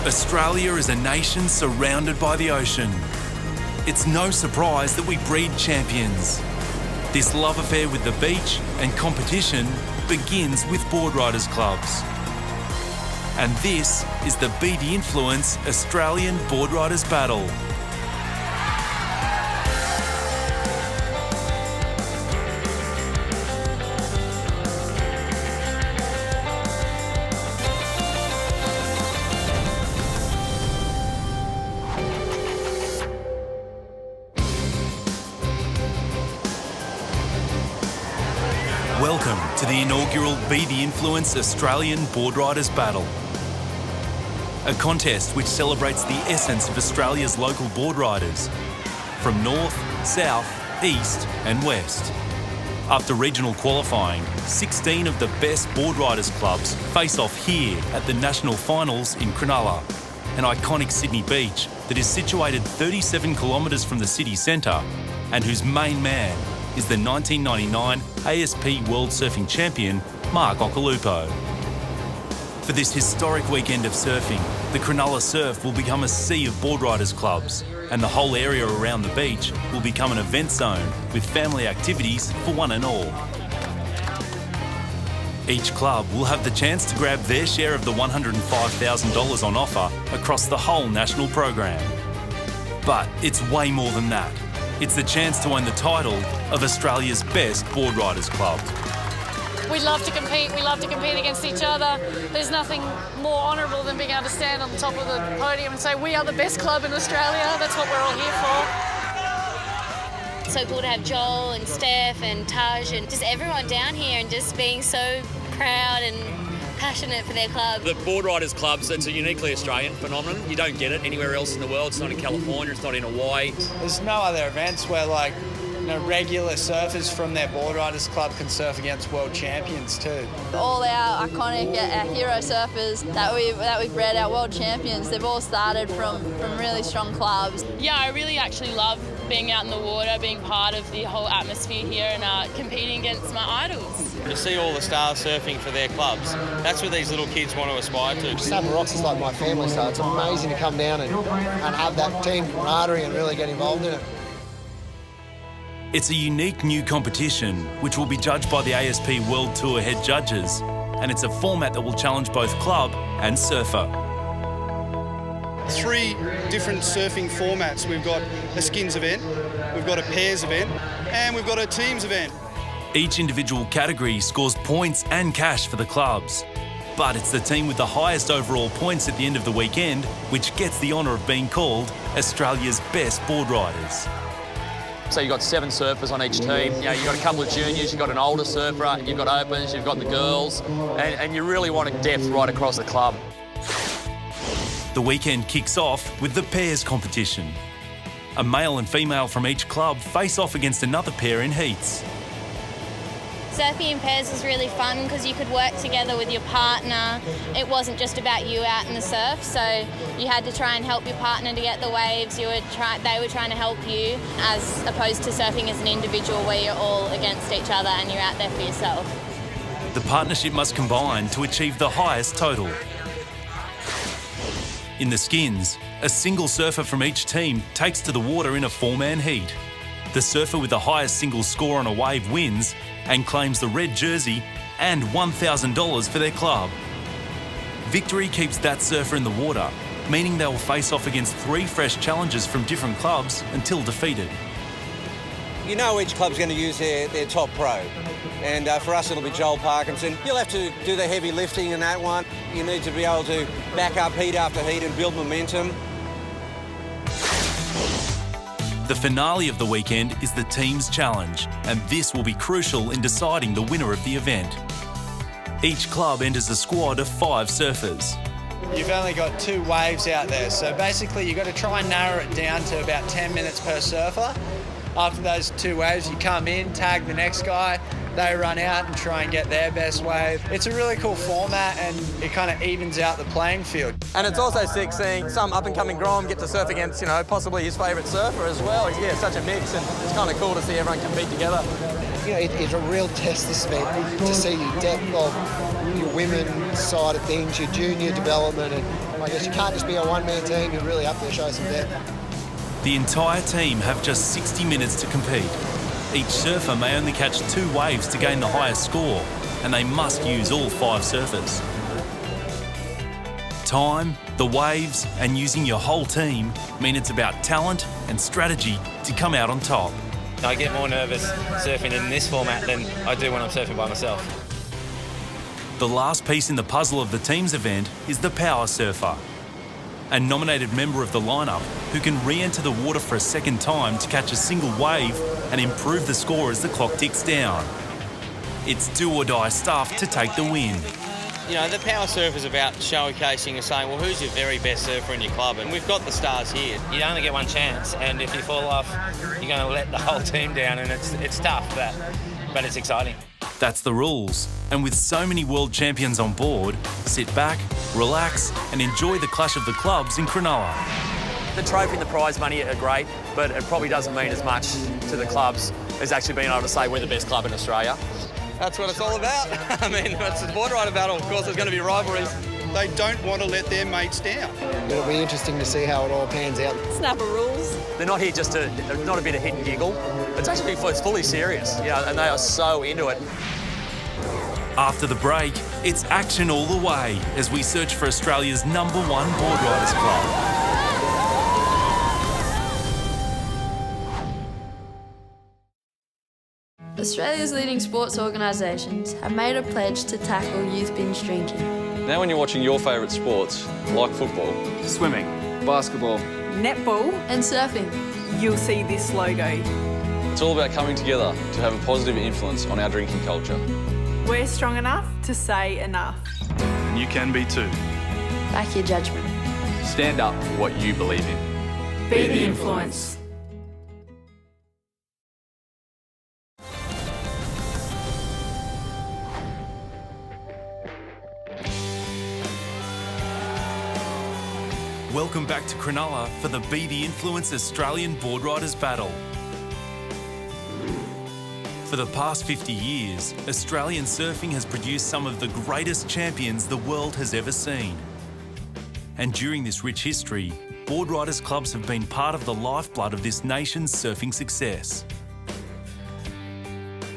Australia is a nation surrounded by the ocean. It's no surprise that we breed champions. This love affair with the beach and competition begins with Boardriders clubs. And this is the Be The Influence Australian Boardriders Battle. Welcome to the inaugural Be The Influence Australian Boardriders Battle. A contest which celebrates the essence of Australia's local boardriders, from north, south, east and west. After regional qualifying, 16 of the best boardriders clubs face off here at the national finals in Cronulla, an iconic Sydney beach that is situated 37 kilometres from the city centre and whose main man is the 1999 ASP World Surfing Champion, Mark Occhilupo. For this historic weekend of surfing, the Cronulla Surf will become a sea of boardriders clubs, and the whole area around the beach will become an event zone with family activities for one and all. Each club will have the chance to grab their share of the $105,000 on offer across the whole national program. But it's way more than that. It's the chance to win the title of Australia's best boardriders club. We love to compete. We love to compete against each other. There's nothing more honourable than being able to stand on the top of the podium and say, we are the best club in Australia. That's what we're all here for. So cool to have Joel and Steph and Taj and just everyone down here and just being so proud and passionate for their club. The Boardriders clubs, it's a uniquely Australian phenomenon. You don't get it anywhere else in the world. It's not in California, it's not in Hawaii. There's no other events where regular surfers from their Boardriders club can surf against world champions too. All our iconic, our hero surfers that we've bred, our world champions, they've all started from really strong clubs. Yeah, I really actually love being out in the water, being part of the whole atmosphere here and competing against my idols. To see all the stars surfing for their clubs, that's what these little kids want to aspire to. Southern Rocks is like my family, so it's amazing to come down and have that team camaraderie and really get involved in it. It's a unique new competition which will be judged by the ASP World Tour head judges, and it's a format that will challenge both club and surfer. 3 different surfing formats. We've got a skins event, we've got a pairs event, and we've got a teams event. Each individual category scores points and cash for the clubs, but it's the team with the highest overall points at the end of the weekend which gets the honour of being called Australia's best boardriders. So you've got 7 surfers on each team. You know, you've got a couple of juniors, you've got an older surfer, you've got opens, you've got the girls, and you really want a depth right across the club. The weekend kicks off with the pairs competition. A male and female from each club face off against another pair in heats. Surfing in pairs was really fun because you could work together with your partner. It wasn't just about you out in the surf, so you had to try and help your partner to get the waves. They were trying to help you, as opposed to surfing as an individual where you're all against each other and you're out there for yourself. The partnership must combine to achieve the highest total. In the skins, a single surfer from each team takes to the water in a 4-man heat. The surfer with the highest single score on a wave wins and claims the red jersey and $1,000 for their club. Victory keeps that surfer in the water, meaning they will face off against 3 fresh challengers from different clubs until defeated. You know each club's going to use their top pro, and for us it'll be Joel Parkinson. You'll have to do the heavy lifting in that one. You need to be able to back up heat after heat and build momentum. The finale of the weekend is the Teams Challenge, and this will be crucial in deciding the winner of the event. Each club enters a squad of 5 surfers. You've only got 2 waves out there, so basically you've got to try and narrow it down to about 10 minutes per surfer. After those 2 waves, you come in, tag the next guy, they run out and try and get their best wave. It's a really cool format and it kind of evens out the playing field. And it's also sick seeing some up-and-coming Grom get to surf against, possibly his favourite surfer as well. Yeah, such a mix, and it's kind of cool to see everyone compete together. it's a real test event to see your depth of your women side of things, your junior development, and I guess you can't just be a one-man team. You really have to show some depth. The entire team have just 60 minutes to compete. Each surfer may only catch 2 waves to gain the highest score, and they must use all 5 surfers. Time, the waves, and using your whole team mean it's about talent and strategy to come out on top. I get more nervous surfing in this format than I do when I'm surfing by myself. The last piece in the puzzle of the team's event is the power surfer, a nominated member of the lineup who can re-enter the water for a second time to catch a single wave and improve the score as the clock ticks down. It's do or die stuff to take the win. The power surf is about showcasing and saying, well, who's your very best surfer in your club? And we've got the stars here. You only get one chance, and if you fall off, you're going to let the whole team down, and it's tough, but it's exciting. That's the rules. And with so many world champions on board, sit back, relax, and enjoy the clash of the clubs in Cronulla. The trophy and the prize money are great, but it probably doesn't mean as much to the clubs as actually being able to say we're the best club in Australia. That's what it's all about. I mean, it's a Boardrider battle. Of course, there's going to be rivalries. They don't want to let their mates down. It'll be interesting to see how it all pans out. Snapper rules. They're not here just to, not a bit of hit and giggle. It's actually it's fully serious, and they are so into it. After the break, it's action all the way as we search for Australia's #1 Boardriders club. Australia's leading sports organisations have made a pledge to tackle youth binge drinking. Now when you're watching your favourite sports, like football, swimming, basketball, netball and surfing, you'll see this logo. It's all about coming together to have a positive influence on our drinking culture. We're strong enough to say enough. And you can be too. Back your judgment. Stand up for what you believe in. Be the influence. Welcome back to Cronulla for the Be the Influence Australian Boardriders battle. For the past 50 years, Australian surfing has produced some of the greatest champions the world has ever seen. And during this rich history, Boardriders clubs have been part of the lifeblood of this nation's surfing success.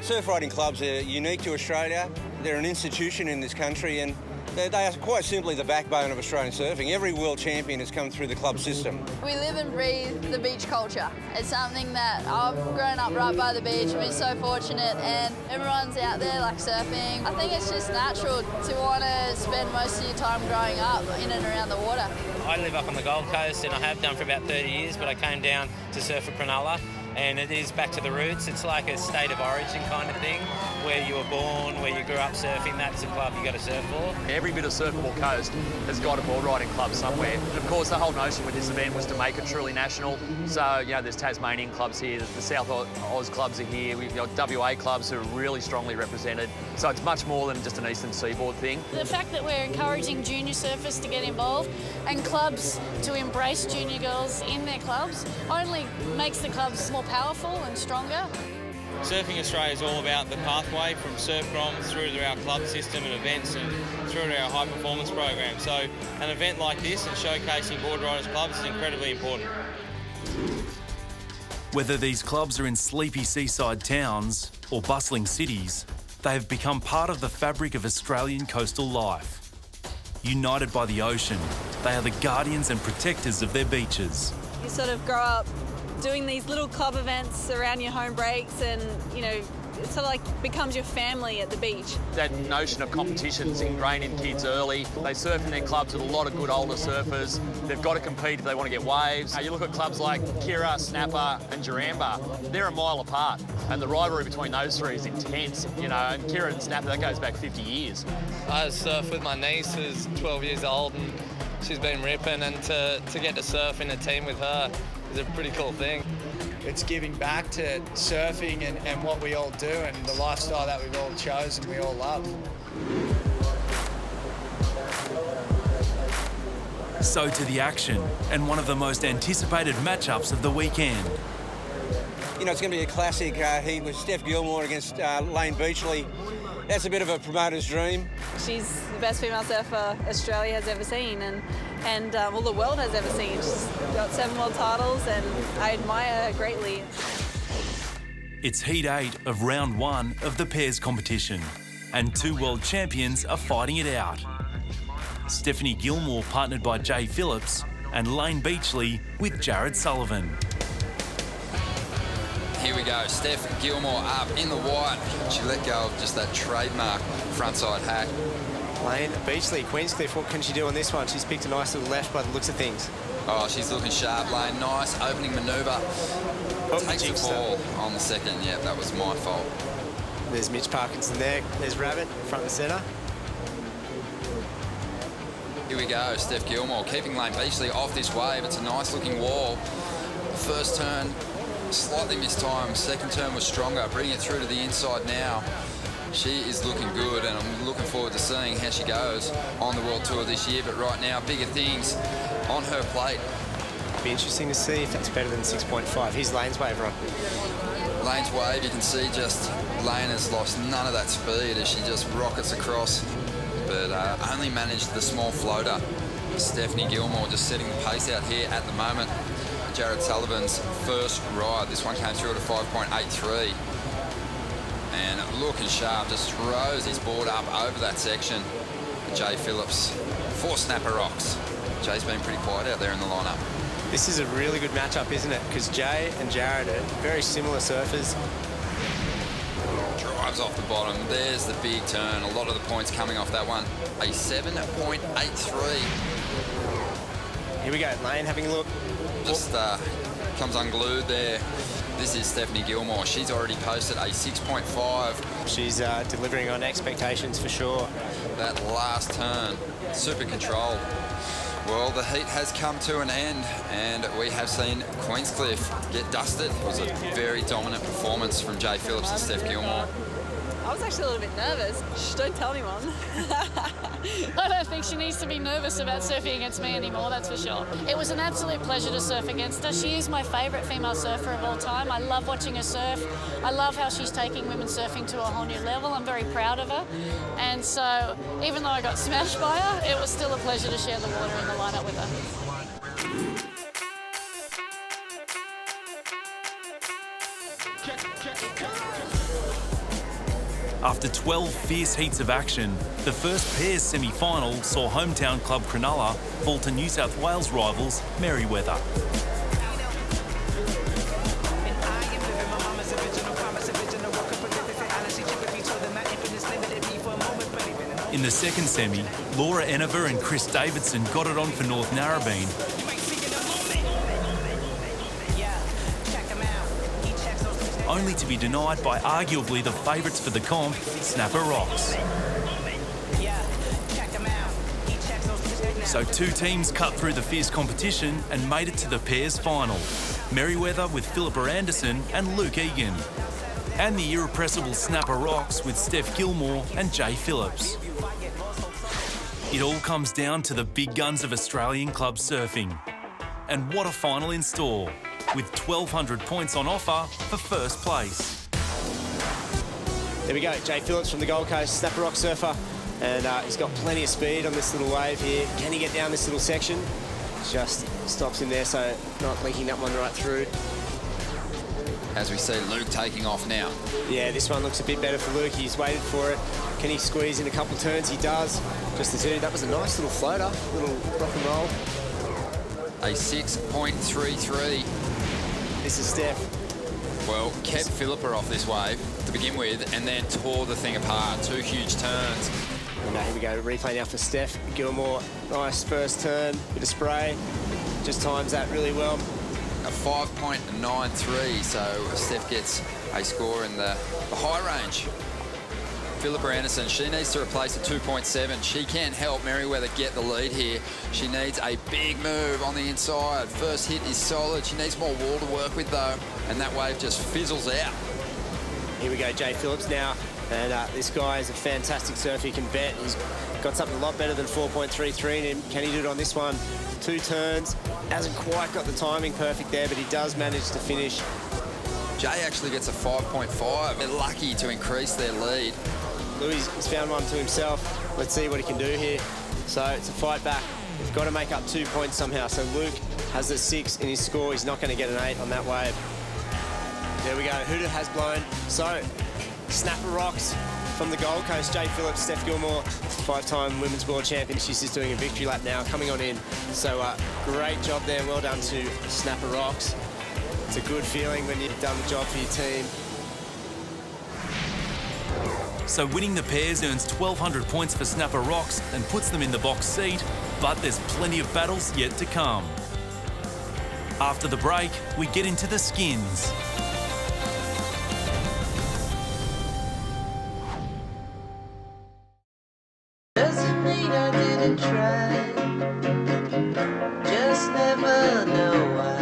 Surf riding clubs are unique to Australia. They're an institution in this country, and they are quite simply the backbone of Australian surfing. Every world champion has come through the club system. We live and breathe the beach culture. It's something that I've grown up right by the beach. I've been so fortunate, and everyone's out there like surfing. I think it's just natural to want to spend most of your time growing up in and around the water. I live up on the Gold Coast, and I have done for about 30 years, but I came down to surf at Cronulla, and it is back to the roots. It's like a state of origin kind of thing, where you were born, where you grew up surfing. That's the club you got to surf for. Every bit of surfable coast has got a board riding club somewhere. And of course, the whole notion with this event was to make it truly national. So, there's Tasmanian clubs here, the South Oz clubs are here, we've got WA clubs who are really strongly represented. So it's much more than just an Eastern Seaboard thing. The fact that we're encouraging junior surfers to get involved and clubs to embrace junior girls in their clubs only makes the clubs more powerful and stronger. Surfing Australia is all about the pathway from surf groms through to our club system and events and through to our high performance program. So an event like this and showcasing Boardriders clubs is incredibly important. Whether these clubs are in sleepy seaside towns or bustling cities, they have become part of the fabric of Australian coastal life. United by the ocean, they are the guardians and protectors of their beaches. You sort of grow up doing these little club events around your home breaks, and it sort of like becomes your family at the beach. That notion of competition's ingrained in kids early. They surf in their clubs with a lot of good older surfers. They've got to compete if they want to get waves. You look at clubs like Kira, Snapper and Jaramba, they're a mile apart, and the rivalry between those three is intense, and Kira and Snapper, that goes back 50 years. I surf with my niece who's 12 years old, and she's been ripping, and to get to surf in a team with her is a pretty cool thing. It's giving back to surfing and what we all do and the lifestyle that we've all chosen, we all love. So to the action and one of the most anticipated matchups of the weekend. You know, it's going to be a classic heat with Steph Gilmore against Lane Beachley. That's a bit of a promoter's dream. She's the best female surfer Australia has ever seen and well, the world has ever seen. She's got 7 world titles and I admire her greatly. It's Heat 8 of Round 1 of the pairs competition, and 2 world champions are fighting it out. Stephanie Gilmore partnered by Jay Phillips, and Lane Beachley with Jared Sullivan. Here we go, Steph Gilmore up in the white. She let go of just that trademark frontside hack. Lane Beachley, Queenscliff, what can she do on this one? She's picked a nice little left by the looks of things. Oh, she's looking sharp, Lane. Nice opening manoeuvre. Takes the ball on the second. Yeah, that was my fault. There's Mitch Parkinson there. There's Rabbit, front and centre. Here we go, Steph Gilmore keeping Lane Beachley off this wave. It's a nice looking wall. First turn, slightly missed time. Second turn was stronger, bringing it through to the inside now. She is looking good, and I'm looking forward to seeing how she goes on the World Tour this year. But right now, bigger things on her plate. Be interesting to see if that's better than 6.5. Here's Lane's wave run. Lane's wave, you can see just Lane has lost none of that speed as she just rockets across, but only managed the small floater. Stephanie Gilmore just setting the pace out here at the moment. Jared Sullivan's first ride. This one came through at a 5.83. And looking sharp, just throws his board up over that section. Jay Phillips, 4 snapper rocks. Jay's been pretty quiet out there in the lineup. This is a really good matchup, isn't it? Because Jay and Jared are very similar surfers. Drives off the bottom. There's the big turn. A lot of the points coming off that one. A 7.83. Here we go, Lane having a look. Just comes unglued there. This is Stephanie Gilmore. She's already posted a 6.5. She's delivering on expectations for sure. That last turn, super controlled. Well, the heat has come to an end, and we have seen Queenscliff get dusted. It was a very dominant performance from Jay Phillips and Steph Gilmore. I was actually a little bit nervous. Shh, don't tell anyone. I don't think she needs to be nervous about surfing against me anymore, that's for sure. It was an absolute pleasure to surf against her. She is my favourite female surfer of all time. I love watching her surf. I love how she's taking women's surfing to a whole new level. I'm very proud of her. And so, even though I got smashed by her, it was still a pleasure to share the water in the lineup with her. After 12 fierce heats of action, the first pairs semi-final saw hometown club Cronulla fall to New South Wales rivals Merewether. In the second semi, Laura Enever and Chris Davidson got it on for North Narrabeen, only to be denied by arguably the favourites for the comp, Snapper Rocks. So 2 teams cut through the fierce competition and made it to the pairs final. Merewether with Philippa Anderson and Luke Egan. And the irrepressible Snapper Rocks with Steph Gilmore and Jay Phillips. It all comes down to the big guns of Australian club surfing. And what a final in store, with 1,200 points on offer for first place. There we go, Jay Phillips from the Gold Coast, Snapper Rock surfer, and he's got plenty of speed on this little wave here. Can he get down this little section? Just stops him there, so not leaking that one right through. As we see Luke taking off now. Yeah, this one looks a bit better for Luke. He's waited for it. Can he squeeze in a couple of turns? He does. Just the 2. That was a nice little floater, little rock and roll. A 6.33. This is Steph. Well, kept Philippa off this wave to begin with, and then tore the thing apart. 2 huge turns. And here we go, replay now for Steph Gilmore. Nice first turn, bit of spray. Just times that really well. A 5.93, so Steph gets a score in the high range. Philippa Anderson, she needs to replace a 2.7. She can't help Merewether get the lead here. She needs a big move on the inside. First hit is solid. She needs more wall to work with though, and that wave just fizzles out. Here we go, Jay Phillips now. And this guy is a fantastic surfer, you can bet. He's got something a lot better than 4.33 in him. Can he do it on this one? 2 turns. Hasn't quite got the timing perfect there, but he does manage to finish. Jay actually gets a 5.5. They're lucky to increase their lead. Louis has found one to himself. Let's see what he can do here. So it's a fight back. We've got to make up 2 points somehow. So Luke has a 6 in his score. He's not going to get an 8 on that wave. There we go. Huda has blown. So Snapper Rocks from the Gold Coast. Jay Phillips, Steph Gilmore, 5-time Women's World Champion. She's just doing a victory lap now, coming on in. So great job there. Well done to Snapper Rocks. It's a good feeling when you've done the job for your team. So winning the pairs earns 1,200 points for Snapper Rocks and puts them in the box seat, but there's plenty of battles yet to come. After the break, we get into the skins. Doesn't mean I didn't try, just never know why.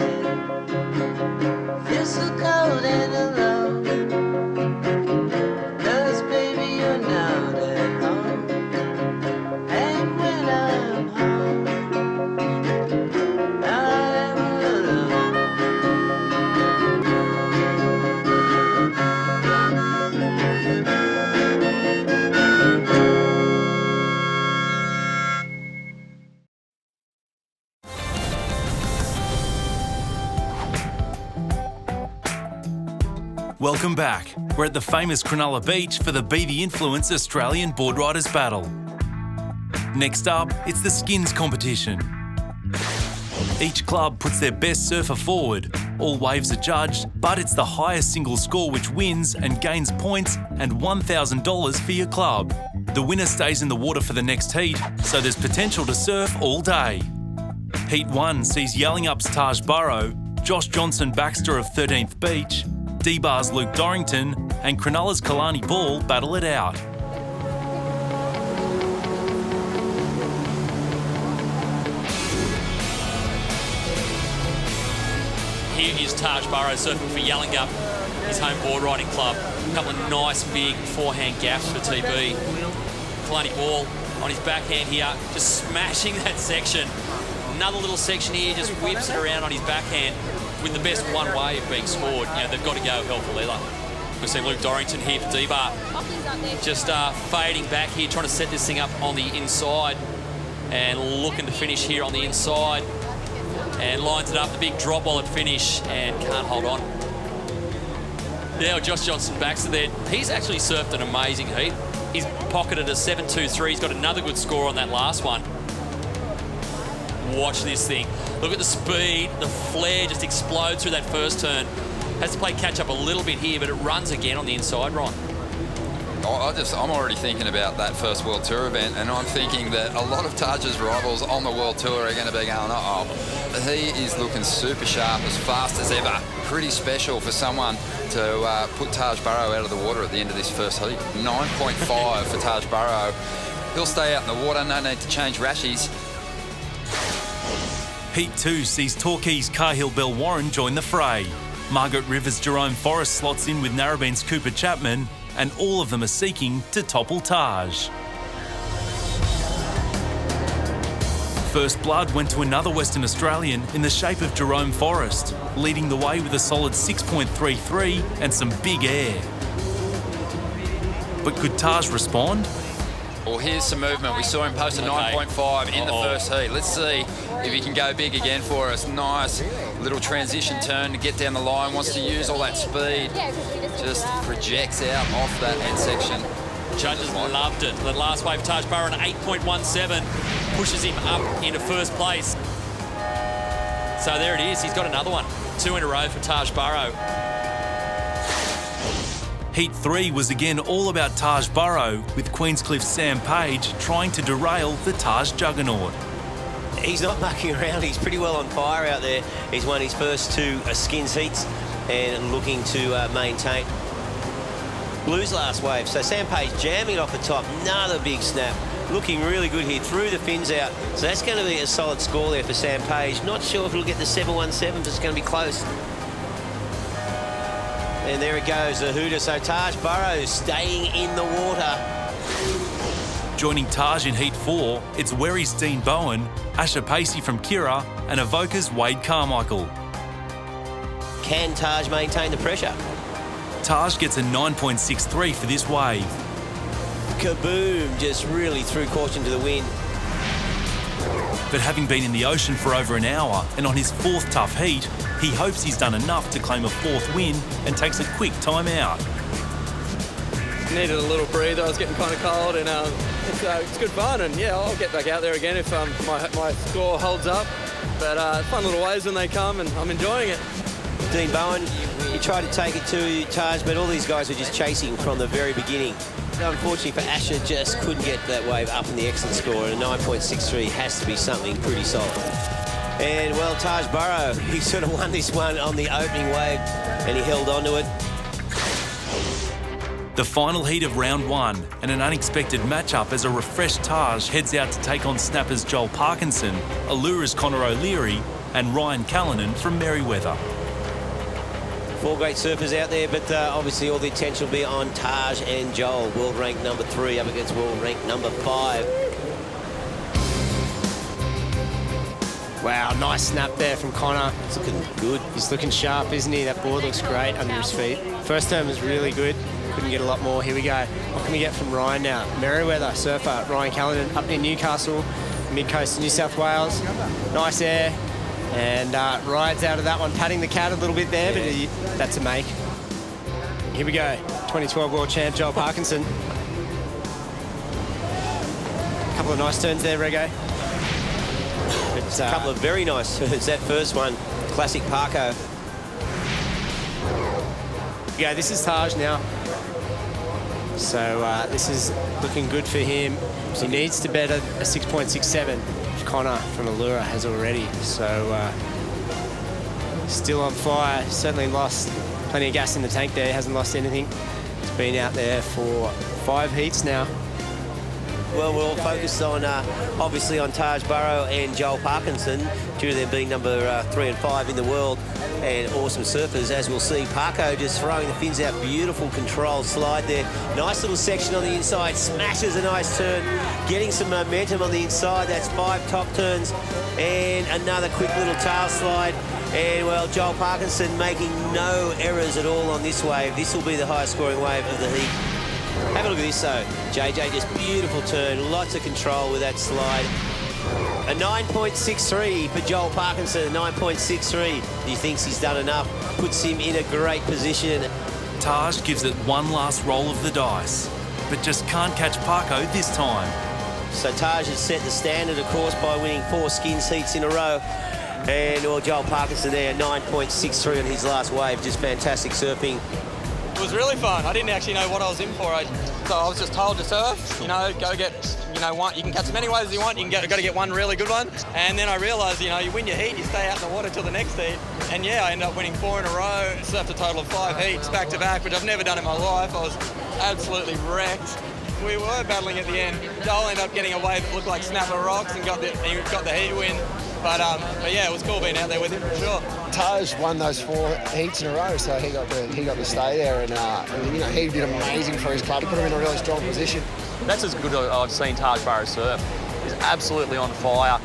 Feel so cold and alone, 'cause baby you're not at home. And when I'm home, I'm alone. Welcome back. We're at the famous Cronulla Beach for the Be The Influence Australian Boardriders battle. Next up, it's the skins competition. Each club puts their best surfer forward. All waves are judged, but it's the highest single score which wins and gains points and $1,000 for your club. The winner stays in the water for the next heat, so there's potential to surf all day. Heat 1 sees Yelling Up's Taj Burrow, Josh Johnson Baxter of 13th Beach, D-Bar's Luke Dorrington and Cronulla's Kalani Ball battle it out. Here is Taj Burrow surfing for Yallingup, his home board riding club. A couple of nice big forehand gaps for TB. Kalani Ball on his backhand here, just smashing that section. Another little section here, just whips it around on his backhand with the best one wave being scored. You know, they've got to go hell for leather. We've seen Luke Dorrington here for D-Bar. Just fading back here, trying to set this thing up on the inside and looking to finish here on the inside. And lines it up, the big drop while at finish and can't hold on. Now Josh Johnson Baxter there. He's actually surfed an amazing heat. He's pocketed a 7.23. He's got another good score on that last one. Watch this thing. Look at the speed. The flare just explodes through that first turn. Has to play catch up a little bit here, but it runs again on the inside, Ron. I'm already thinking about that first World Tour event, and I'm thinking that a lot of Taj's rivals on the World Tour are going to be going, he is looking super sharp, as fast as ever. Pretty special for someone to put Taj Burrow out of the water at the end of this first heat. 9.5 for Taj Burrow. He'll stay out in the water, no need to change rashies. Heat 2 sees Torquay's Cahill Bell Warren join the fray. Margaret Rivers' Jerome Forrest slots in with Narrabeen's Cooper Chapman, and all of them are seeking to topple Taj. First blood went to another Western Australian in the shape of Jerome Forrest, leading the way with a solid 6.33 and some big air. But could Taj respond? Well, here's some movement. We saw him post a 9.5 in the first heat. Let's see if he can go big again for us. Nice little transition turn to get down the line. Wants to use all that speed. Just projects out off that end section. Judges loved it. The last wave, Taj Burrow, an 8.17, pushes him up into first place. So there it is. He's got another one. 2 in a row for Taj Burrow. Heat 3 was again all about Taj Burrow, with Queenscliff's Sam Page trying to derail the Taj juggernaut. He's not mucking around. He's pretty well on fire out there. He's won his first 2 skins heats and looking to maintain. Blues last wave. So Sam Page jamming off the top. Another big snap. Looking really good here. Threw the fins out. So that's going to be a solid score there for Sam Page. Not sure if he'll get the 717, but it's going to be close. And there it goes, the hooter. So Taj Burrow staying in the water. Joining Taj in Heat 4, it's Werry's Dean Bowen, Asher Pacey from Kirra, and Avoca's Wade Carmichael. can Taj maintain the pressure? Taj gets a 9.63 for this wave. Kaboom, just really threw caution to the wind. But having been in the ocean for over an hour and on his fourth tough heat, he hopes he's done enough to claim a fourth win and takes a quick time out. Needed a little breather. I was getting kind of cold, and it's good fun. And yeah, I'll get back out there again if my score holds up. But fun little waves when they come, and I'm enjoying it. Dean Bowen, you tried to take it to Taj, but all these guys were just chasing from the very beginning. Unfortunately for Asher, just couldn't get that wave up in the excellent score, and a 9.63 has to be something pretty solid. And well, Taj Burrow, he sort of won this one on the opening wave, and he held on to it. The final heat of round one, and an unexpected matchup as a refreshed Taj heads out to take on snappers Joel Parkinson, Allura's Connor O'Leary, and Ryan Callanan from Merriweather. Four great surfers out there, but obviously all the attention will be on Taj and Joel, world rank number 3 up against world rank number 5. Wow, nice snap there from Connor. It's looking good. He's looking sharp, isn't he? That board looks great under his feet. First term was really good. Couldn't get a lot more. Here we go. What can we get from Ryan now? Merriweather surfer Ryan Callanan up near Newcastle, mid-coast of New South Wales. Nice air. And rides out of that one, patting the cat a little bit there, yeah. But that's a make. Here we go. 2012 world champ Joel Parkinson. A couple of nice turns there, Rego. It's a couple of very nice turns. That first one, classic Parko. Yeah, this is Taj now. So this is looking good for him. He needs to bet a 6.67. Connor from Allura has already. So still on fire. Certainly lost plenty of gas in the tank there. Hasn't lost anything. It's been out there for 5 heats now. Well, we're all focused on, obviously, on Taj Burrow and Joel Parkinson, due to them being number 3 and 5 in the world, and awesome surfers. As we'll see, Parko just throwing the fins out. Beautiful controlled slide there. Nice little section on the inside. Smashes a nice turn. Getting some momentum on the inside. That's 5 top turns. And another quick little tail slide. And, well, Joel Parkinson making no errors at all on this wave. This will be the highest scoring wave of the heat. Have a look at this, though. JJ, just beautiful turn. Lots of control with that slide. A 9.63 for Joel Parkinson, 9.63. He thinks he's done enough. Puts him in a great position. Taj gives it one last roll of the dice, but just can't catch Parko this time. So Taj has set the standard, of course, by winning 4 skins heats in a row. And Joel Parkinson there, 9.63 on his last wave. Just fantastic surfing. It was really fun. I didn't actually know what I was in for. So I was just told to surf, go get, one. You can catch as many waves as you want. You can got to get one really good one. And then I realised, you win your heat, you stay out in the water till the next heat. And yeah, I ended up winning 4 in a row. Surfed a total of 5 heats back to back, which I've never done in my life. I was absolutely wrecked. We were battling at the end. Joel ended up getting a wave that looked like Snapper Rocks and got the heat win. But yeah, it was cool being out there with him for sure. Taj won those 4 heats in a row, so he got to stay there, and he did amazing for his club. He put him in a really strong position. That's as good as I've seen Taj Burrow surf. He's absolutely on fire.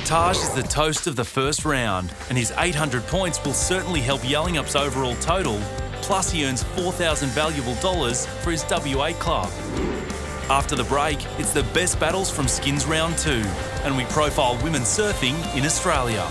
Taj is the toast of the first round, and his 800 points will certainly help Yellingup's overall total. Plus, he earns $4,000 valuable dollars for his WA club. After the break, it's the best battles from Skins Round 2, and we profile women's surfing in Australia.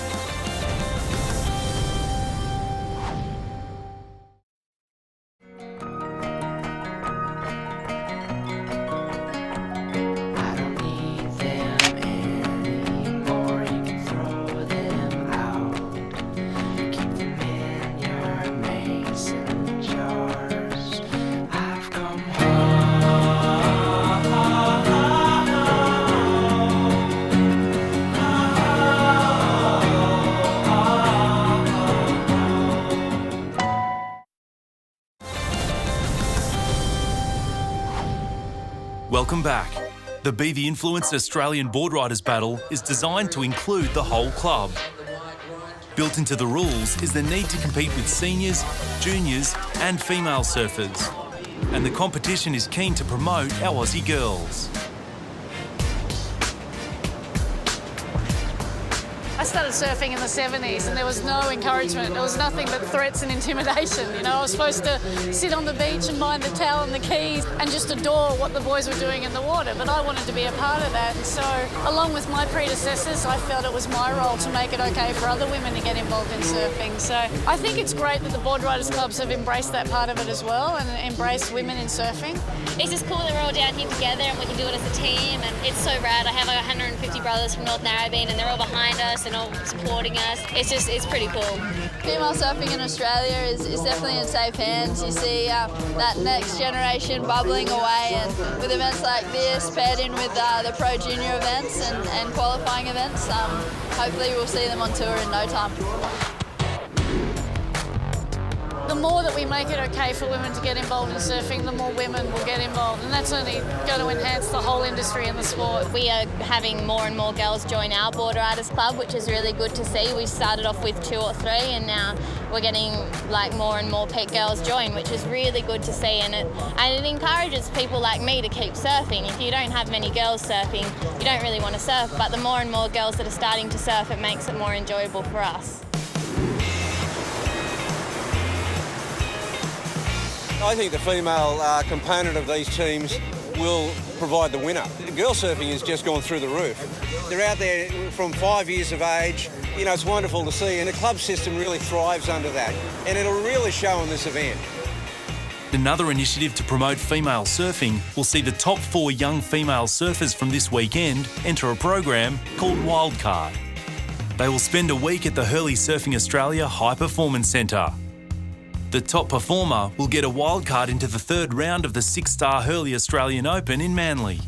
Welcome back. The Be The Influence Australian Boardriders Battle is designed to include the whole club. Built into the rules is the need to compete with seniors, juniors and female surfers. And the competition is keen to promote our Aussie girls. I started surfing in the 70s and there was no encouragement. There was nothing but threats and intimidation. You know, I was supposed to sit on the beach and mind the towel and the keys and just adore what the boys were doing in the water. But I wanted to be a part of that. And so, along with my predecessors, I felt it was my role to make it okay for other women to get involved in surfing. So I think it's great that the Boardriders clubs have embraced that part of it as well and embraced women in surfing. It's just cool that we're all down here together and we can do it as a team, and it's so rad. I have like 150 brothers from North Narrabeen and they're all behind us and all supporting us. It's pretty cool. Female surfing in Australia is definitely in safe hands. You see that next generation bubbling away, and with events like this paired in with the pro junior events and qualifying events, hopefully we'll see them on tour in no time. The more that we make it okay for women to get involved in surfing, the more women will get involved, and that's only going to enhance the whole industry and the sport. We are having more and more girls join our Boardriders club, which is really good to see. We started off with 2 or 3 and now we're getting like more and more girls join, which is really good to see, and it encourages people like me to keep surfing. If you don't have many girls surfing, you don't really want to surf, but the more and more girls that are starting to surf, it makes it more enjoyable for us. I think the female component of these teams will provide the winner. Girl surfing has just gone through the roof. They're out there from 5 years of age. You know, it's wonderful to see, and the club system really thrives under that, and it'll really show in this event. Another initiative to promote female surfing will see the top 4 young female surfers from this weekend enter a program called Wildcard. They will spend a week at the Hurley Surfing Australia High Performance Centre. The top performer will get a wildcard into the 3rd round of the 6-star Hurley Australian Open in Manly.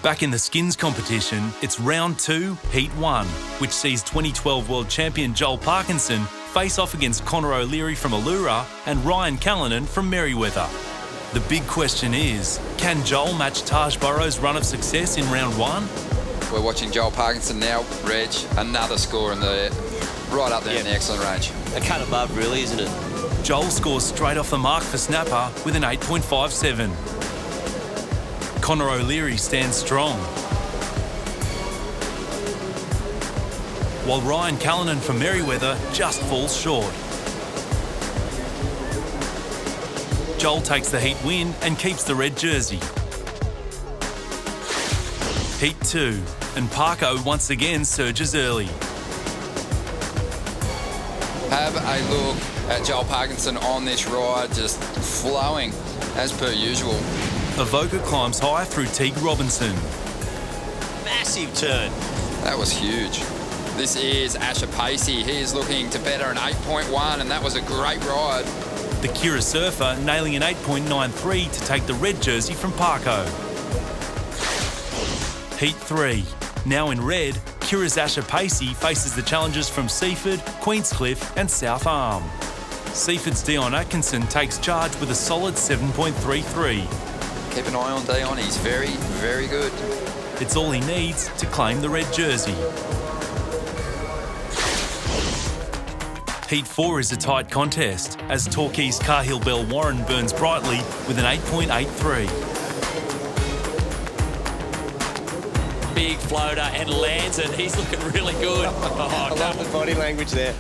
Back in the skins competition, it's round 2, heat 1, which sees 2012 world champion Joel Parkinson face off against Connor O'Leary from Allura and Ryan Callanan from Merriweather. The big question is, can Joel match Taj Burrow's run of success in round 1? We're watching Joel Parkinson now, Reg, another score in the right up there in the excellent range. A cut above, really, isn't it? Joel scores straight off the mark for snapper with an 8.57. Connor O'Leary stands strong, while Ryan Callanan from Merriweather just falls short. Joel takes the heat win and keeps the red jersey. Heat 2, and Parko once again surges early. Have a look at Joel Parkinson on this ride, just flowing as per usual. Avoca climbs high through Teague Robinson. Massive turn. That was huge. This is Asher Pacey. He is looking to better an 8.1, and that was a great ride. The Kira surfer nailing an 8.93 to take the red jersey from Parko. Heat 3. Now in red, Kira's Asher Pacey faces the challengers from Seaford, Queenscliff and South Arm. Seaford's Dion Atkinson takes charge with a solid 7.33. Keep an eye on Dion, he's very, very good. It's all he needs to claim the red jersey. Heat 4 is a tight contest as Torquay's Cahill Bell Warren burns brightly with an 8.83. Big floater and lands it. He's looking really good. I love the body language there.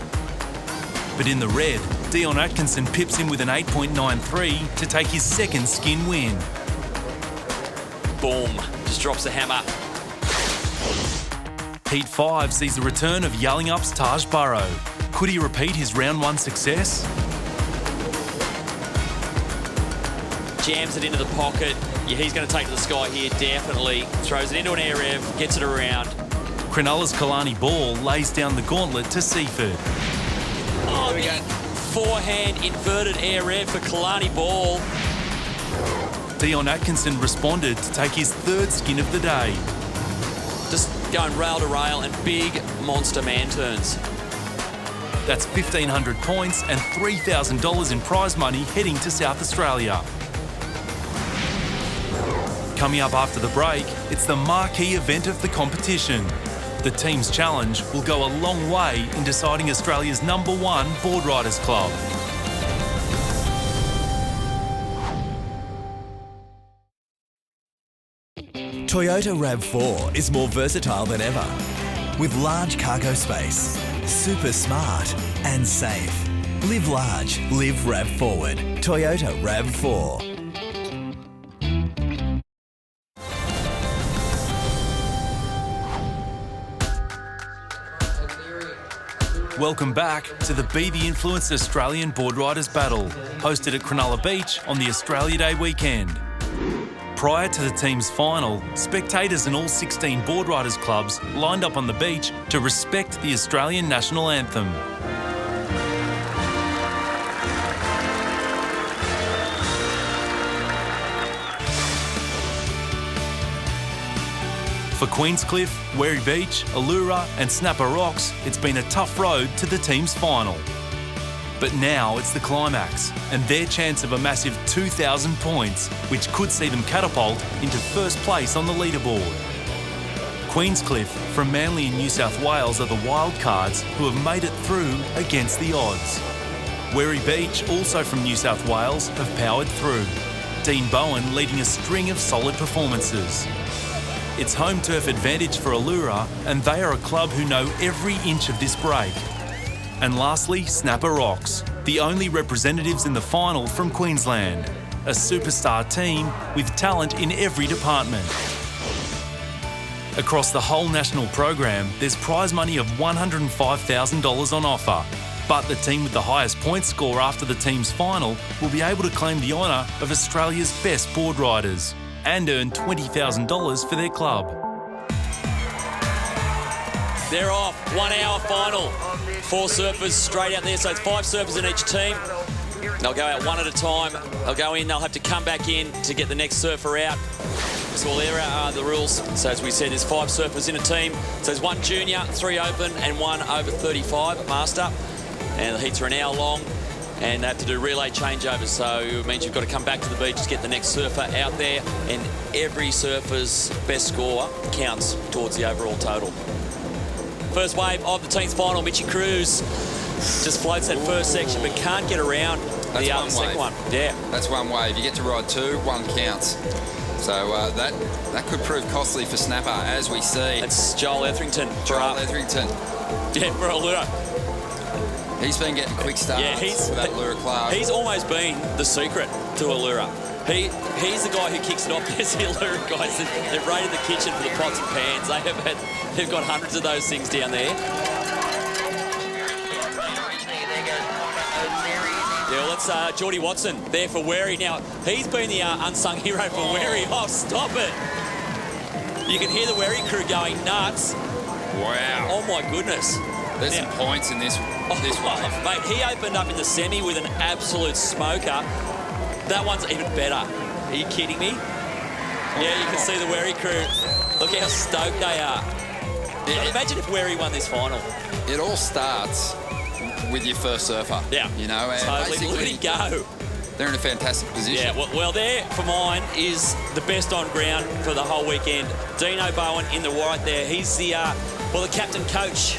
But in the red, Dion Atkinson pips him with an 8.93 to take his 2nd skin win. Boom. Just drops the hammer. Heat 5 sees the return of Yelling Up's Taj Burrow. Could he repeat his round 1 success? Jams it into the pocket. Yeah, he's going to take to the sky here, definitely. Throws it into an air rev, gets it around. Cronulla's Kalani Ball lays down the gauntlet to Seaford. Oh, there we go. Forehand inverted air rev for Kalani Ball. Dion Atkinson responded to take his 3rd skin of the day. Just going rail to rail and big monster man turns. That's 1,500 points and $3,000 in prize money heading to South Australia. Coming up after the break, it's the marquee event of the competition. The team's challenge will go a long way in deciding Australia's #1 Boardriders club. Toyota RAV4 is more versatile than ever. With large cargo space, super smart and safe. Live large, live RAV forward. Toyota RAV4. Welcome back to the Be the Influence Australian Boardriders Battle, hosted at Cronulla Beach on the Australia Day weekend. Prior to the team's final, spectators in all 16 Boardriders clubs lined up on the beach to respect the Australian national anthem. For Queenscliff, Wary Beach, Allura and Snapper Rocks, it's been a tough road to the team's final. But now it's the climax and their chance of a massive 2,000 points, which could see them catapult into first place on the leaderboard. Queenscliff from Manly in New South Wales are the wildcards who have made it through against the odds. Wary Beach, also from New South Wales, have powered through. Dean Bowen leading a string of solid performances. It's home turf advantage for Allura, and they are a club who know every inch of this break. And lastly, Snapper Rocks, the only representatives in the final from Queensland. A superstar team with talent in every department. Across the whole national program, there's prize money of $105,000 on offer. But the team with the highest point score after the team's final will be able to claim the honour of Australia's best Boardriders and earn $20,000 for their club. They're off. 1 hour final. 4 surfers straight out there, so it's 5 surfers in each team. They'll go out one at a time. They'll go in, they'll have to come back in to get the next surfer out. So there are the rules. So as we said, there's 5 surfers in a team. So there's 1 junior, 3 open and 1 over 35 master. And the heats are an hour long. And they have to do relay changeovers, so it means you've got to come back to the beach to get the next surfer out there, and every surfer's best score counts towards the overall total. First wave of the team's final, Mitchie Cruz just floats that first section but can't get around the second one. Yeah. That's 1 wave. You get to ride 2, 1 counts. So that could prove costly for Snapper, as we see. It's Joel Etherington. Joel Etherington. Yeah, for Allura. He's been getting quick starts with that Allura club. He's almost been the secret to Allura. He's the guy who kicks it off. There's the Allura guys. They've raided the kitchen for the pots and pans. They've got hundreds of those things down there. Yeah, well, that's Geordie Watson there for Wary. Now, he's been the unsung hero for Wary. Oh, stop it. You can hear the Wary crew going nuts. Wow. Oh, my goodness. There's some points in this wave. Mate, he opened up in the semi with an absolute smoker. That one's even better. Are you kidding me? Yeah, you can see the Wary crew. Look how stoked they are. Yeah. Imagine if Wary won this final. It all starts with your first surfer. Yeah. You know, and totally. Look at him go. They're in a fantastic position. Yeah, well, there for mine is the best on ground for the whole weekend. Dino Bowen in the white there. He's the captain coach.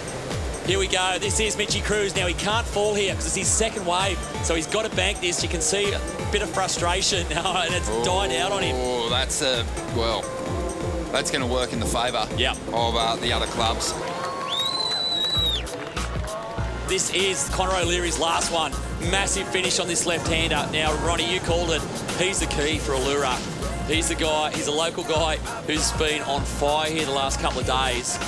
Here we go. This is Mitchie Cruz. Now, he can't fall here because it's his second wave, so he's got to bank this. You can see a bit of frustration now, and it's died out on him. Oh, that's going to work in the favour of the other clubs. This is Conor O'Leary's last one. Massive finish on this left-hander. Now, Ronnie, you called it. He's the key for Allura. He's the guy. He's a local guy who's been on fire here the last couple of days.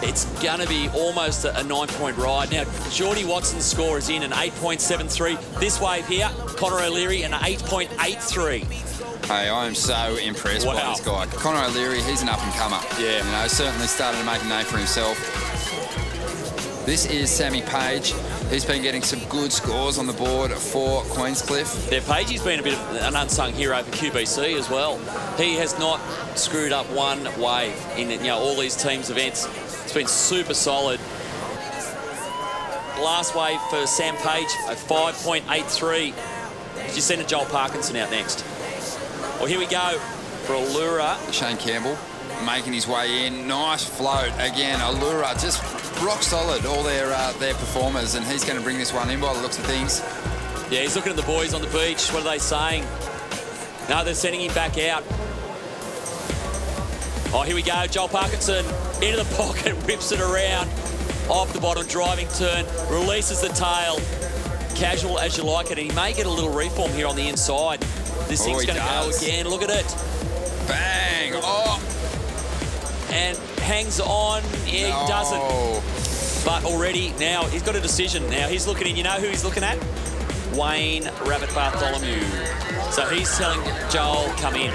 It's going to be almost a 9-point ride. Now, Geordie Watson's score is in an 8.73. This wave here, Conor O'Leary, an 8.83. Hey, I am so impressed by this guy. Conor O'Leary, he's an up-and-comer. Yeah. You know, certainly started to make a name for himself. This is Sammy Page. He's been getting some good scores on the board for Queenscliff. Yeah, Pagey's been a bit of an unsung hero for QBC as well. He has not screwed up one wave in all these teams' events. It's been super solid. Last wave for Sam Page, a 5.83. You send a Joel Parkinson out next. Well, here we go for Allura. Shane Campbell making his way in. Nice float. Again, Allura just rock solid, all their performers, and he's going to bring this one in by the looks of things. Yeah, he's looking at the boys on the beach. What are they saying? No, they're sending him back out. Oh, here we go. Joel Parkinson into the pocket, whips it around. Off the bottom, driving turn, releases the tail. Casual as you like it, and he may get a little reform here on the inside. This thing's going to go again. Look at it. Bang! Oh! And hangs on. Yeah, he doesn't. But already now he's got a decision. Now he's looking in. You know who he's looking at? Wayne Rabbit Bartholomew. So he's telling Joel, come in.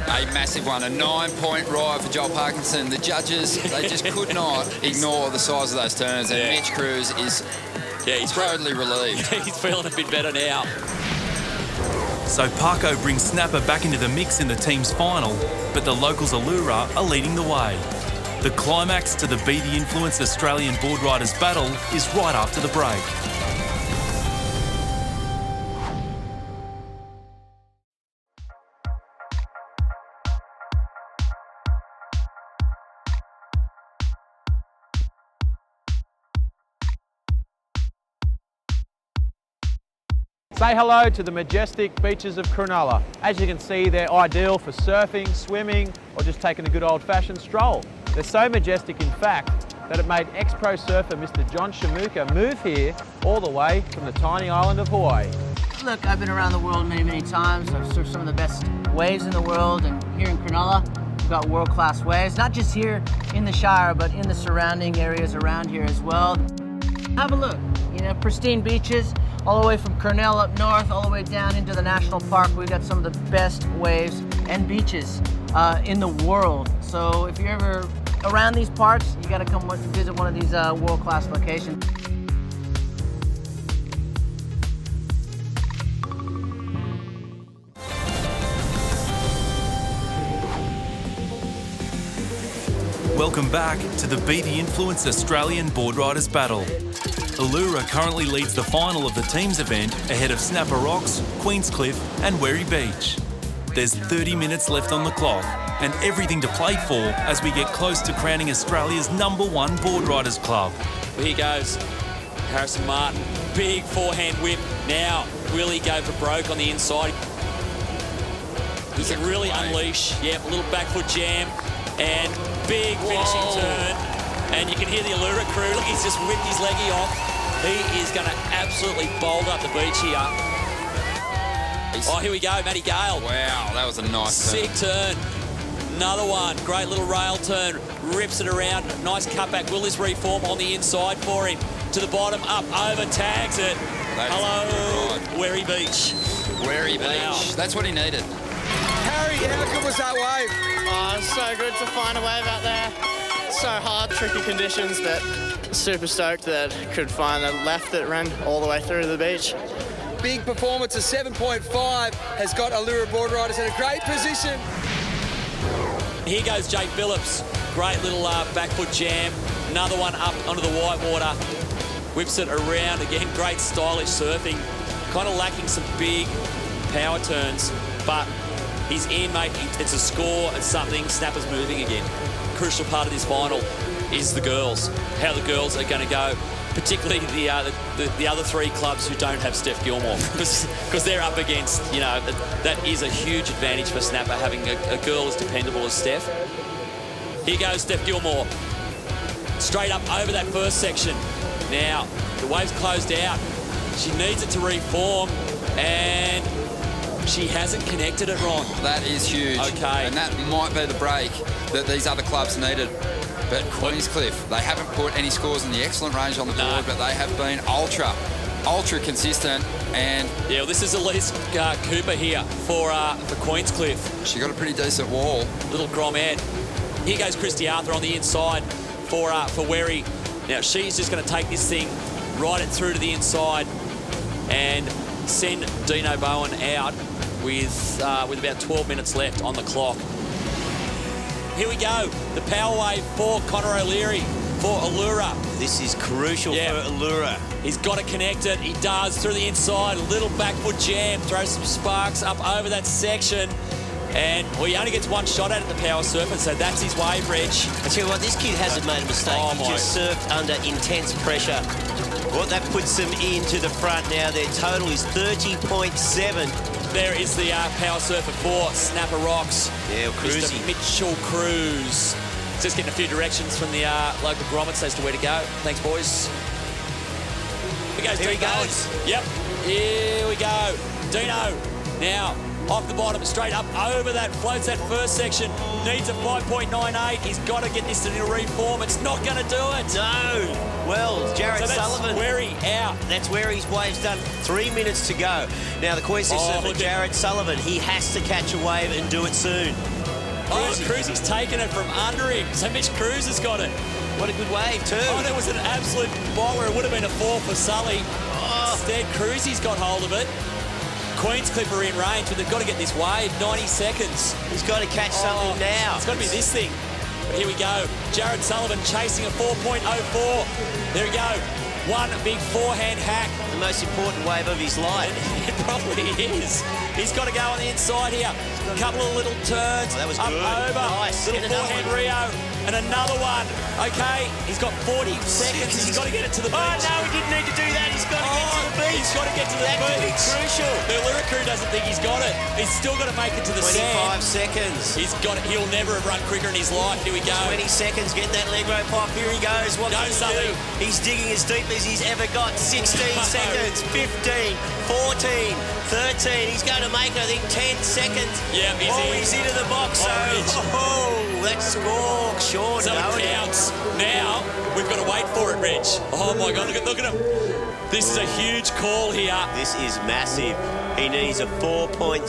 A massive one, a 9-point ride for Joel Parkinson. The judges, they just could not ignore the size of those turns, and Mitch Cruz is he's totally relieved. He's feeling a bit better now. So Parko brings Snapper back into the mix in the team's final, but the locals Allura are leading the way. The climax to the Be The Influence Australian Boardriders battle is right after the break. Say hello to the majestic beaches of Cronulla. As you can see, they're ideal for surfing, swimming, or just taking a good old-fashioned stroll. They're so majestic, in fact, that it made ex-pro surfer Mr. John Shamuka move here all the way from the tiny island of Hawaii. Look, I've been around the world many, many times. I've surfed some of the best waves in the world, and here in Cronulla, we've got world-class waves, not just here in the Shire, but in the surrounding areas around here as well. Have a look, pristine beaches, all the way from Cornell up north, all the way down into the national park. We've got some of the best waves and beaches in the world. So if you're ever around these parts, you gotta come visit one of these world-class locations. Welcome back to the Be The Influence Australian Boardriders battle. Allura currently leads the final of the teams event ahead of Snapper Rocks, Queenscliff and Werry Beach. There's 30 minutes left on the clock and everything to play for as we get close to crowning Australia's #1 Boardriders club. Here he goes. Harrison Martin, big forehand whip. Now, will he go for broke on the inside? He can really unleash. Yep, a little back foot jam and big finishing turn. And you can hear the Allura crew. Look, he's just whipped his leggy off. He is going to absolutely bolt up the beach here. Oh, here we go, Matty Gale. Wow, that was a nice sick turn. Another one. Great little rail turn. Rips it around. Nice cutback. Will this reform on the inside for him? To the bottom, up, over, tags it. Hello, Werry Beach. Werry Beach. That's what he needed. Harry, how good was that wave? Oh, it's so good to find a wave out there. So hard, tricky conditions, but super stoked that could find the left that ran all the way through to the beach. Big performance of 7.5 has got Allura Boardriders in a great position. Here goes Jake Phillips. Great little back foot jam. Another one up onto the white water. Whips it around again. Great stylish surfing. Kind of lacking some big power turns, but he's in, mate. It's a score. It's something. Snapper's moving again. Crucial part of this final is the girls. How the girls are going to go, particularly the other three clubs who don't have Steph Gilmore, because they're up against, that is a huge advantage for Snapper, having a girl as dependable as Steph. Here goes Steph Gilmore. Straight up over that first section. Now, the wave's closed out. She needs it to reform, and she hasn't connected it, Ron. That is huge. Okay. And that might be the break that these other clubs needed. But Queenscliff, they haven't put any scores in the excellent range on the board, but they have been ultra consistent. And yeah, well, this is Elise Cooper here for Queenscliff. She got a pretty decent wall. Little gromette. Here goes Christy Arthur on the inside for Werry. Now she's just going to take this thing, ride it through to the inside, and send Dino Bowen out with about 12 minutes left on the clock. Here we go. The power wave for Connor O'Leary, for Allura. This is crucial for Allura. He's got to connect it. He does through the inside. A little back foot jam. Throws some sparks up over that section. And he only gets one shot at it, the power surfer, so that's his wave, Reg. I tell you what, this kid hasn't made a mistake. He just surfed under intense pressure. Well, that puts them into the front now. Their total is 30.7. there is the power surfer for Snapper Rocks. Yeah, Cruisy. Mr. Mitchell Cruz. Just getting a few directions from the local grommets as to where to go. Thanks, boys. Here he goes. Yep. Here we go. Dino. Now, off the bottom, straight up over that, floats that first section. Needs a 5.98. He's got to get this to reform. It's not going to do it. No. Well, Jared Sullivan. Wary out. That's where his wave's done. 3 minutes to go. Now, the Queensland surfer, Jared Sullivan, he has to catch a wave and do it soon. Cruzy's taken it from under him. So Mitch Cruz has got it. What a good wave, too. Oh, that was an absolute bite where it would have been a 4 for Sully. Instead, Cruzy's got hold of it. Queenscliff are in range, but they've got to get this wave. 90 seconds. He's got to catch something now. It's got to be this thing. But here we go. Jared Sullivan chasing a 4.04. There we go. One big forehand hack. The most important wave of his life. It probably is. He's got to go on the inside here. A couple of little turns. That was up good. Over. Nice. Little forehand Rio. And another one. Okay, he's got 40 seconds. He's got to get it to the beach. Oh, no, he didn't need to do that. He's got to get to the beach. He's got to get to the beach. That's crucial. The Allura crew doesn't think he's got it. He's still got to make it to the 25 sand. seconds. He's got it. He'll never have run quicker in his life. Here we go. 20 seconds. Getting that leg rope pop. Here he goes. What can he do? He's digging as deep as he's ever got. 16 seconds. 15. 14. 13. He's going to make, I think, 10 seconds. Yeah, he's into the box. That's score. Sean. So it counts. Now, we've got to wait for it, Reg. Oh, my God, look at him. This is a huge call here. This is massive. He needs a 4.04.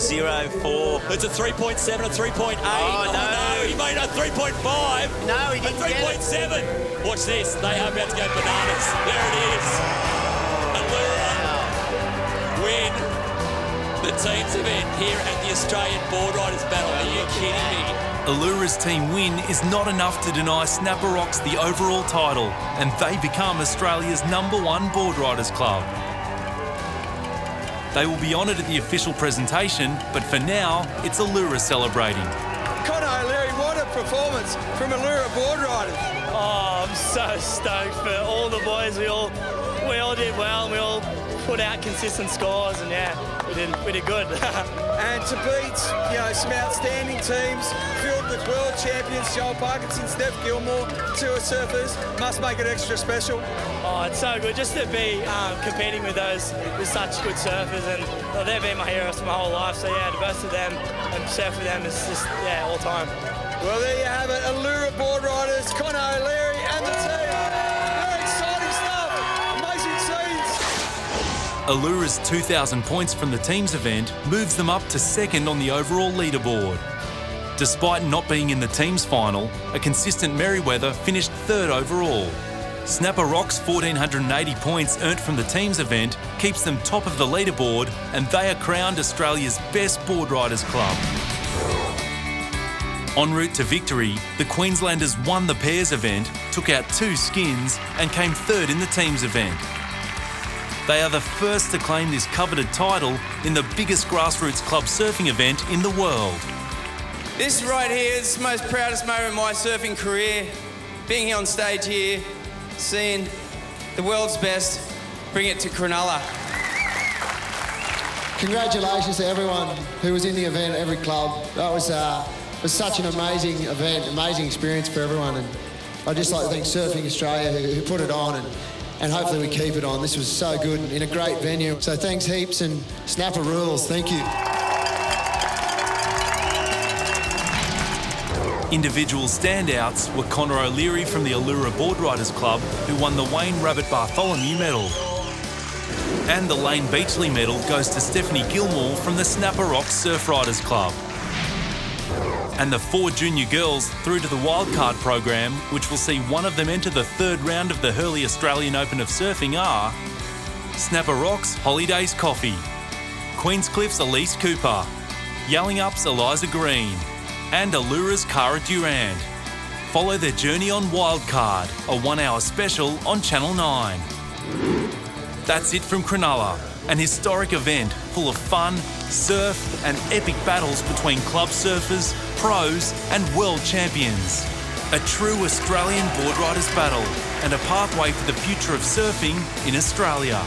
It's a 3.7, a 3.8. Oh, no. He made a 3.5. No, he didn't get it. 3.7. Watch this. They are about to go bananas. There it is. Allura win the team's event here at the Australian Boardriders Battle. Are you kidding me? Allura's team win is not enough to deny Snapper Rocks the overall title, and they become Australia's #1 Boardriders club. They will be honoured at the official presentation, but for now, it's Allura celebrating. Connor O'Leary, what a performance from Allura Boardriders. Oh, I'm so stoked for all the boys. We all did well, and we all put out consistent scores, and yeah, we did good. And to beat, some outstanding teams filled with world champions, Joel Parkinson, Steph Gilmore, tour surfers, must make it extra special. Oh, it's so good just to be competing with such good surfers, and they've been my heroes my whole life. So yeah, to both of them and surf with them is just all time. Well, there you have it, Allura Boardriders, Connor O'Leary and the team. Very exciting stuff, amazing scenes. Allura's 2,000 points from the team's event moves them up to second on the overall leaderboard. Despite not being in the team's final, a consistent Merriweather finished third overall. Snapper Rocks' 1,480 points earned from the team's event keeps them top of the leaderboard, and they are crowned Australia's best Boardriders club. En route to victory, the Queenslanders won the pairs event, took out 2 skins, and came third in the team's event. They are the first to claim this coveted title in the biggest grassroots club surfing event in the world. This right here is the most proudest moment of my surfing career. Being here on stage here, seeing the world's best bring it to Cronulla. Congratulations to everyone who was in the event, every club. That was such an amazing event, amazing experience for everyone. And I'd just like to thank Surfing Australia who put it on, and hopefully we keep it on. This was so good in a great venue. So thanks heaps, and Snapper rules. Thank you. Individual standouts were Connor O'Leary from the Allura Boardriders Club, who won the Wayne Rabbit Bartholomew medal. And the Lane Beachley medal goes to Stephanie Gilmore from the Snapper Rocks Surf Riders Club. And the 4 junior girls through to the wildcard program, which will see one of them enter the 3rd round of the Hurley Australian Open of Surfing, are Snapper Rocks' Holidays Coffee, Queenscliff's Elise Cooper, Yellingup's Eliza Green, and Allura's Cara Durand. Follow their journey on Wildcard, a 1-hour special on Channel 9. That's it from Cronulla, an historic event full of fun, surf and epic battles between club surfers, pros and world champions. A true Australian Boardriders battle and a pathway for the future of surfing in Australia.